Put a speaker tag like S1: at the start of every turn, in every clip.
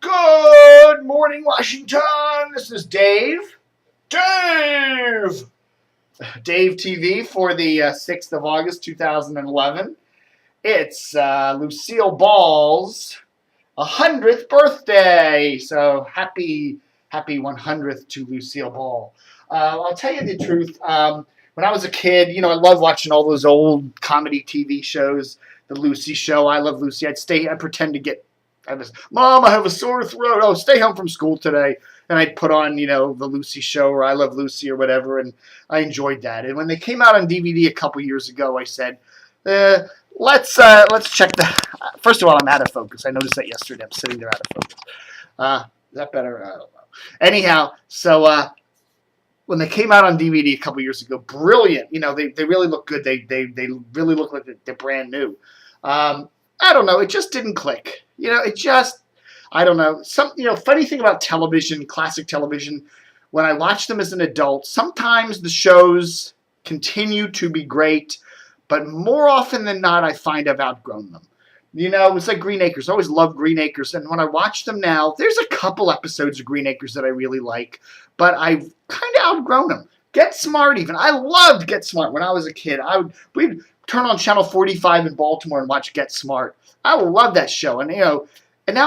S1: Good morning, Washington. This is Dave. Dave TV for the 6th of August, 2011. It's Lucille Ball's 100th birthday. So happy 100th to Lucille Ball. I'll tell you the truth. When I was a kid, I loved watching all those old comedy TV shows. The Lucy Show, I Love Lucy. I'd pretend to get Mom, I have a sore throat. Oh, stay home from school today. And I'd put on, the Lucy Show or I Love Lucy or whatever, and I enjoyed that. And when they came out on DVD a couple years ago, I said, let's check the. First of all, I'm out of focus. I noticed that yesterday. I'm sitting there out of focus. Is that better? I don't know. Anyhow, so when they came out on DVD a couple years ago, brilliant. They really look good. They really look like they're brand new. I don't know. It just didn't click. I don't know. Funny thing about television, classic television, when I watch them as an adult, sometimes the shows continue to be great, but more often than not, I find I've outgrown them. It's like Green Acres. I always loved Green Acres, and when I watch them now, there's a couple episodes of Green Acres that I really like, but I've kind of outgrown them. Get Smart even. I loved Get Smart when I was a kid. We'd turn on Channel 45 in Baltimore and watch Get Smart. I love that show, and now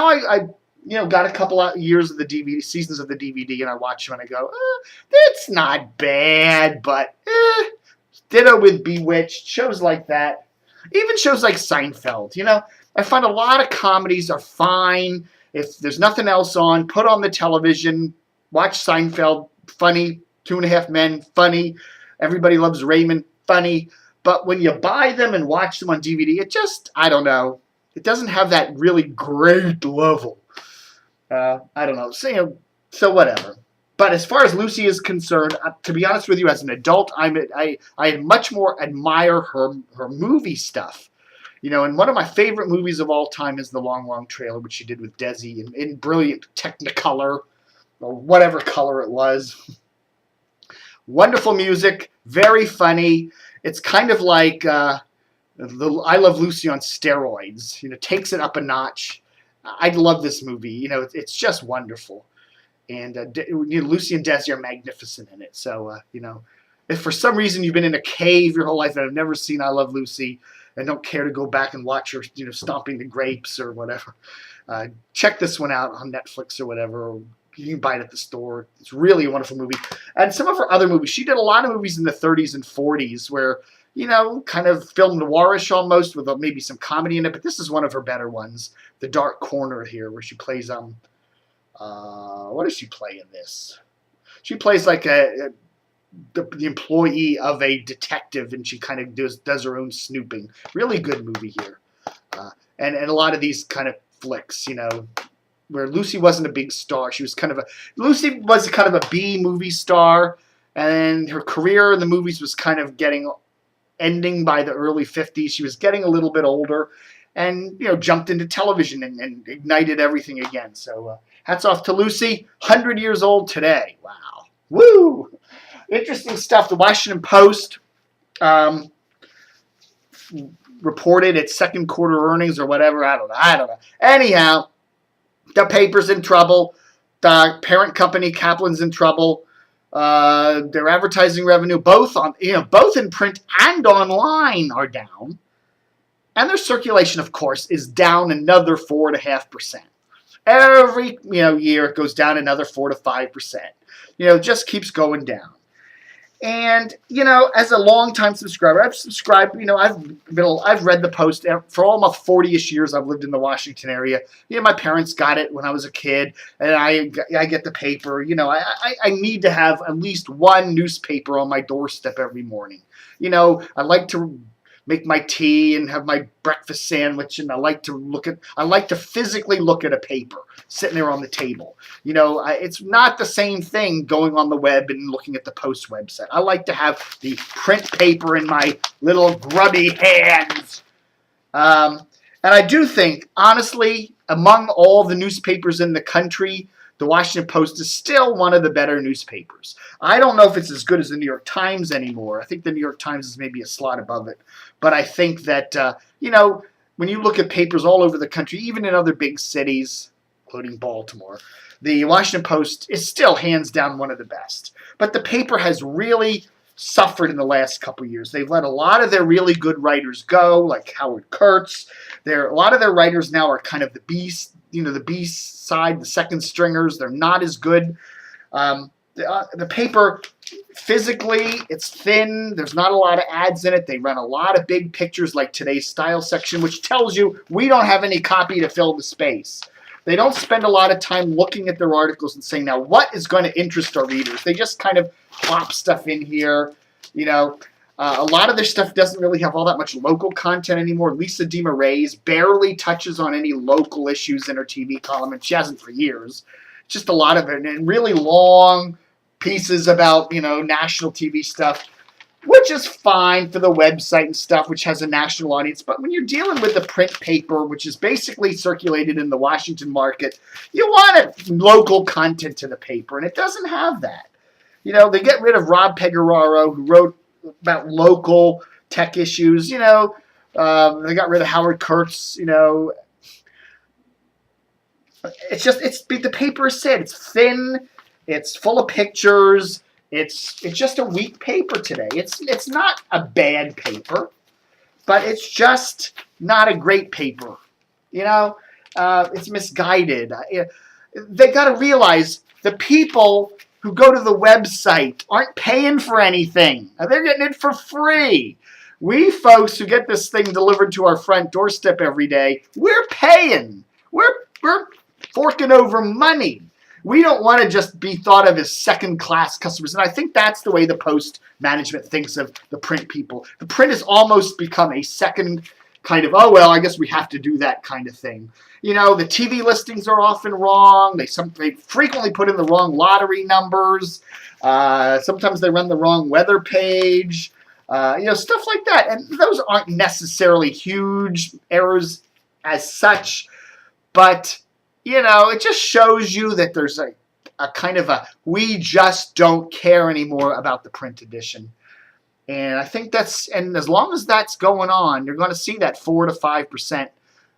S1: I got a couple of years of the DVD seasons of the DVD, and I watch them and I go, that's not bad, but ditto with Bewitched, shows like that, even shows like Seinfeld. I find a lot of comedies are fine. If there's nothing else on, put on the television, watch Seinfeld, funny. 2.5 Men, funny. Everybody Loves Raymond, funny. But when you buy them and watch them on DVD, it just, I don't know. It doesn't have that really great level. I don't know. So whatever. But as far as Lucy is concerned, to be honest with you, as an adult, I much more admire her movie stuff. And one of my favorite movies of all time is The Long, Long Trailer, which she did with Desi in brilliant Technicolor, or whatever color it was. Wonderful music, very funny. It's kind of like I Love Lucy on steroids. Takes it up a notch. I love this movie. It's just wonderful. And Lucy and Desi are magnificent in it. So, if for some reason you've been in a cave your whole life and have never seen I Love Lucy and don't care to go back and watch her, stomping the grapes or whatever, check this one out on Netflix or whatever. Or you can buy it at the store. It's really a wonderful movie. And some of her other movies, she did a lot of movies in the 30s and 40s where, kind of film noirish almost with maybe some comedy in it. But this is one of her better ones, The Dark Corner here, where she plays, what does she play in this? She plays like the employee of a detective, and she kind of does her own snooping. Really good movie here. And a lot of these kind of flicks, where Lucy wasn't a big star. Lucy was kind of a B movie star, and her career in the movies was kind of ending by the early 50s. She was getting a little bit older and, jumped into television and ignited everything again. So hats off to Lucy, 100 years old today. Wow. Woo! Interesting stuff. The Washington Post reported its second quarter earnings or whatever. I don't know. Anyhow, the paper's in trouble. The parent company, Kaplan's, in trouble. Their advertising revenue, both in print and online, are down. And their circulation, of course, is down another 4.5%. Every year it goes down another 4 to 5%. Just keeps going down. And as a longtime subscriber, I've subscribed. I've read the Post for almost 40-ish years. I've lived in the Washington area. My parents got it when I was a kid, and I get the paper. I need to have at least one newspaper on my doorstep every morning. I like to make my tea and have my breakfast sandwich, and I like to physically look at a paper sitting there on the table. It's not the same thing going on the web and looking at the Post website. I like to have the print paper in my little grubby hands. And I do think, honestly, among all the newspapers in the country, the Washington Post is still one of the better newspapers. I don't know if it's as good as the New York Times anymore. I think the New York Times is maybe a slot above it. But I think that, when you look at papers all over the country, even in other big cities, including Baltimore, the Washington Post is still hands down one of the best. But the paper has really suffered in the last couple years. They've let a lot of their really good writers go, like Howard Kurtz. A lot of their writers now are kind of the B side, the second stringers. They're not as good. The paper, physically, it's thin. There's not a lot of ads in it. They run a lot of big pictures like today's style section, which tells you we don't have any copy to fill the space. They don't spend a lot of time looking at their articles and saying, now, what is going to interest our readers? They just kind of plop stuff in here. A lot of their stuff doesn't really have all that much local content anymore. Lisa DeMarais barely touches on any local issues in her TV column, and she hasn't for years. Just a lot of it, and really long pieces about, national TV stuff, which is fine for the website and stuff, which has a national audience. But when you're dealing with the print paper, which is basically circulated in the Washington market, you want local content to the paper, and it doesn't have that. They get rid of Rob Pecoraro, who wrote about local tech issues. They got rid of Howard Kurtz. The paper is sad. It's thin. It's full of pictures. It's just a weak paper today. It's not a bad paper, but it's just not a great paper. It's misguided. They got to realize the people who go to the website aren't paying for anything. They're getting it for free. We folks who get this thing delivered to our front doorstep every day, we're paying. We're forking over money. We don't want to just be thought of as second-class customers. And I think that's the way the Post management thinks of the print people. The print has almost become a second kind of, I guess we have to do that kind of thing. The TV listings are often wrong. They frequently put in the wrong lottery numbers. Sometimes they run the wrong weather page. Stuff like that. And those aren't necessarily huge errors as such, but it just shows you that there's a kind of we just don't care anymore about the print edition. And I think and as long as that's going on, you're going to see that 4 to 5%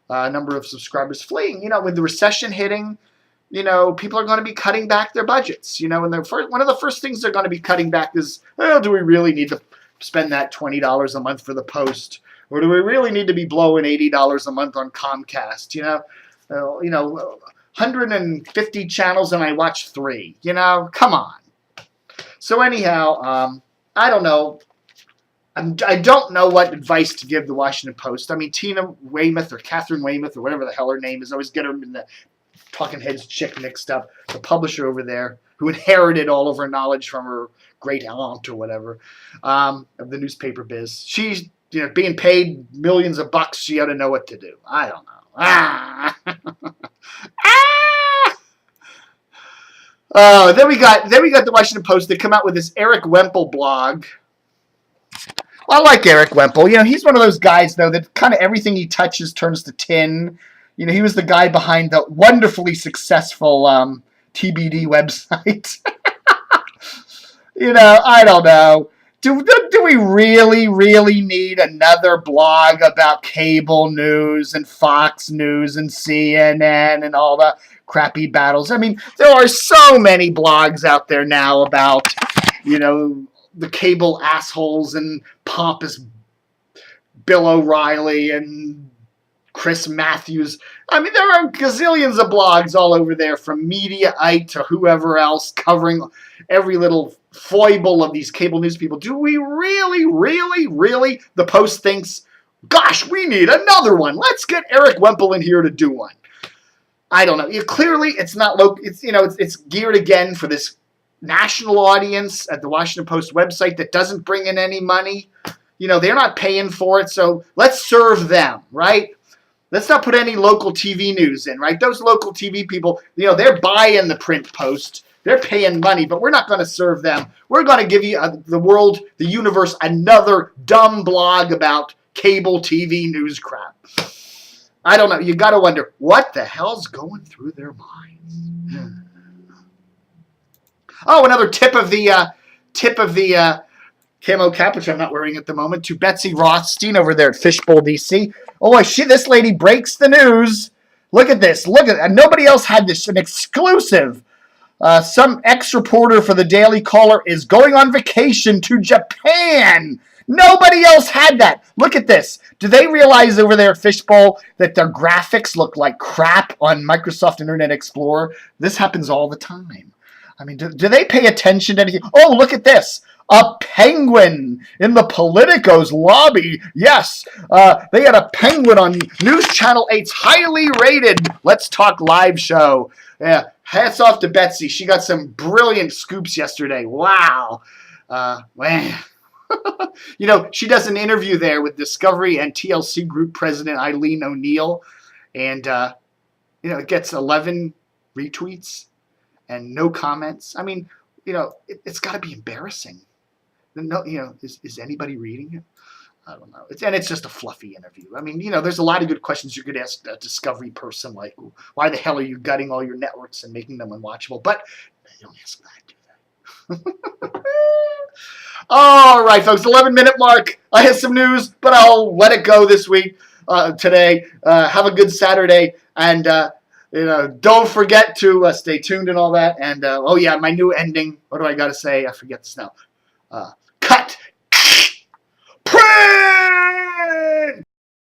S1: number of subscribers fleeing. With the recession hitting, people are going to be cutting back their budgets. And one of the first things they're going to be cutting back is, do we really need to spend that $20 a month for the Post? Or do we really need to be blowing $80 a month on Comcast? 150 channels and I watch 3. Come on. So anyhow, I don't know. I don't know what advice to give the Washington Post. I mean, Tina Weymouth or Catherine Weymouth or whatever the hell her name is. I always get her in the Talking Heads chick mixed up. The publisher over there who inherited all of her knowledge from her great aunt or whatever of the newspaper biz. She's being paid millions of bucks. She ought to know what to do. I don't know. Then we got the Washington Post. They come out with this Erik Wemple blog. Well, I like Erik Wemple. He's one of those guys, though, that kind of everything he touches turns to tin. He was the guy behind the wonderfully successful TBD website. I don't know. Do we really, really need another blog about cable news and Fox News and CNN and all the crappy battles? I mean, there are so many blogs out there now about, the cable assholes and pompous Bill O'Reilly and Chris Matthews. I mean, there are gazillions of blogs all over there from Mediaite to whoever else covering every little foible of these cable news people. Do we really, really, really? The Post thinks, gosh, we need another one. Let's get Erik Wemple in here to do one. I don't know. Clearly, it's not local. It's geared again for this national audience at the Washington Post website that doesn't bring in any money. They're not paying for it, so let's serve them, right? Let's not put any local TV news in, right? Those local TV people, they're buying the print Post. They're paying money, but we're not going to serve them. We're going to give you the world, the universe, another dumb blog about cable TV news crap. I don't know. You got to wonder, what the hell's going through their minds? Oh, another tip of the camo cap, which I'm not wearing at the moment, to Betsy Rothstein over there at FishbowlDC. Oh, this lady breaks the news Look at this. Look at and nobody else had this. An exclusive. Some ex-reporter for the Daily Caller is going on vacation to Japan. Nobody else had that. Look at this. Do they realize over there at Fishbowl that their graphics look like crap on Microsoft Internet Explorer? This happens all the time. I mean, do they pay attention to anything? Oh, look at this. A penguin in the Politico's lobby. Yes, they had a penguin on News Channel 8's highly rated Let's Talk Live show. Yeah, hats off to Betsy. She got some brilliant scoops yesterday. Wow. Man. You know, she does an interview there with Discovery and TLC Group President Eileen O'Neill. And, you know, it gets 11 retweets and no comments. I mean, you know, it's got to be embarrassing. No, you know, is anybody reading it? I don't know. It's just a fluffy interview. I mean, you know, there's a lot of good questions you could ask a Discovery person, like, why the hell are you gutting all your networks and making them unwatchable? But you don't ask that, do they? All right, folks, 11-minute mark. I have some news, but I'll let it go this week, today. Have a good Saturday, and you know, don't forget to stay tuned and all that. And oh yeah, my new ending. What do I got to say? I forget this now. Cut. Pray!